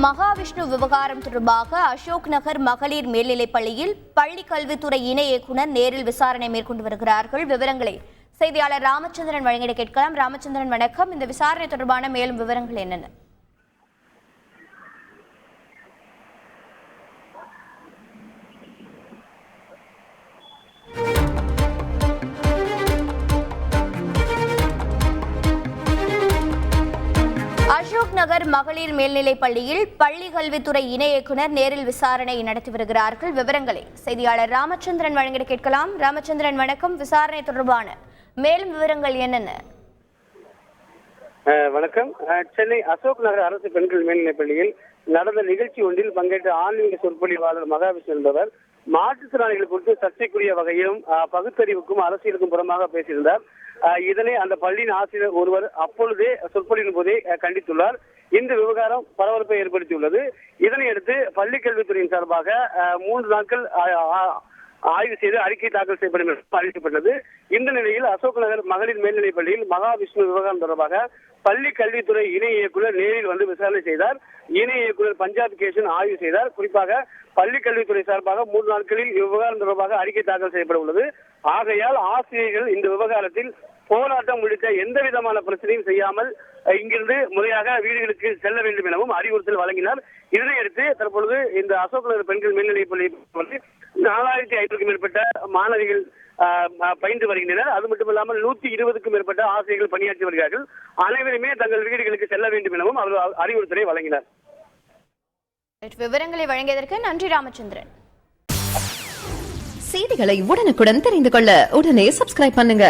மகாவிஷ்ணு விவகாரம் தொடர்பாக அசோக் நகர் மகளிர் மேல்நிலைப் பள்ளியில் பள்ளி கல்வித்துறை இணை இயக்குநர் நேரில் விசாரணை மேற்கொண்டு வருகிறார்கள். விவரங்களை செய்தியாளர் ராமச்சந்திரன் வழங்கிட கேட்கலாம். ராமச்சந்திரன் வணக்கம். இந்த விசாரணை தொடர்பான மேலும் விவரங்கள் என்னென்ன? அசோக் நகர் மகளிர் மேல்நிலைப் பள்ளியில் பள்ளி கல்வித்துறை இணை இயக்குநர் நேரில் விசாரணை நடத்தி வருகிறார்கள். விவரங்களை செய்தியாளர் ராமச்சந்திரன் வழங்கிட கேட்கலாம். ராமச்சந்திரன் வணக்கம். விசாரணை தொடர்பான மேலும் விவரங்கள் என்னென்ன? வணக்கம். சென்னை அசோக் நகர் அரசு பெண்கள் மேல்நிலைப் பள்ளியில் நடந்த நிகழ்ச்சி ஒன்றில் பங்கேற்ற ஆன்மீக சொற்பொழிவாளர் மகாவிஷ்ணு என்பவர் மாற்றுத்திறனாளிகள் குறித்து சர்ச்சைக்குரிய வகையிலும் பகுத்தறிவுக்கும் அரசியலுக்கும் புறமாக பேசியிருந்தார். இதனை அந்த பள்ளியின் ஆசிரியர் ஒருவர் அப்பொழுதே சொற்பொழிவின் போதே கண்டித்துள்ளார். இந்த விவகாரம் பரபரப்பை ஏற்படுத்தியுள்ளது. இதனையடுத்து பள்ளி கல்வித்துறையின் சார்பாக 3 நாட்கள் ஆய்வு செய்து அறிக்கை தாக்கல் செய்யப்படும் என்று அறிவிக்கப்பட்டது. இந்த நிலையில் அசோக் நகர் மகளிர் மேல்நிலைப் பள்ளியில் மகாவிஷ்ணு விவகாரம் தொடர்பாக பள்ளி கல்வித்துறை இணை இயக்குநர் நேரில் வந்து விசாரணை செய்தார். இணை இயக்குநர் பஞ்சாப் கேசன் ஆய்வு செய்தார். குறிப்பாக பள்ளி கல்வித்துறை சார்பாக 3 நாட்களில் இவ்விவகாரம் தொடர்பாக அறிக்கை தாக்கல் செய்யப்பட உள்ளது. ஆகையால் ஆசிரியர்கள் இந்த விவகாரத்தில் போராட்டம் உள்ளிட்ட எந்த விதமான பிரச்சனையும் செய்யாமல் இங்கிருந்து முறையாக வீடுகளுக்கு செல்ல வேண்டும் எனவும் அறிவுறுத்தல் வழங்கினார். இதனையடுத்து தற்பொழுது இந்த அசோக் நகர் பெண்கள் மேல்நிலைப் பள்ளி 4500க்கும் மேற்பட்ட மாணவிகள் பயின்று வருகின்றனர். அது மட்டுமில்லாமல் 120க்கும் மேற்பட்ட ஆசிரியர்கள் பணியாற்றி வருகிறார்கள். அனைவருமே தங்கள் வீடுகளுக்கு செல்ல வேண்டும் எனவும் அவர் அறிவுறுத்தலை வழங்கினார். விவரங்களை வழங்கியதற்கு நன்றி ராமச்சந்திரன். செய்திகளை உடனுக்குடன் தெரிந்து கொள்ள உடனே சப்ஸ்கிரைப் பண்ணுங்க.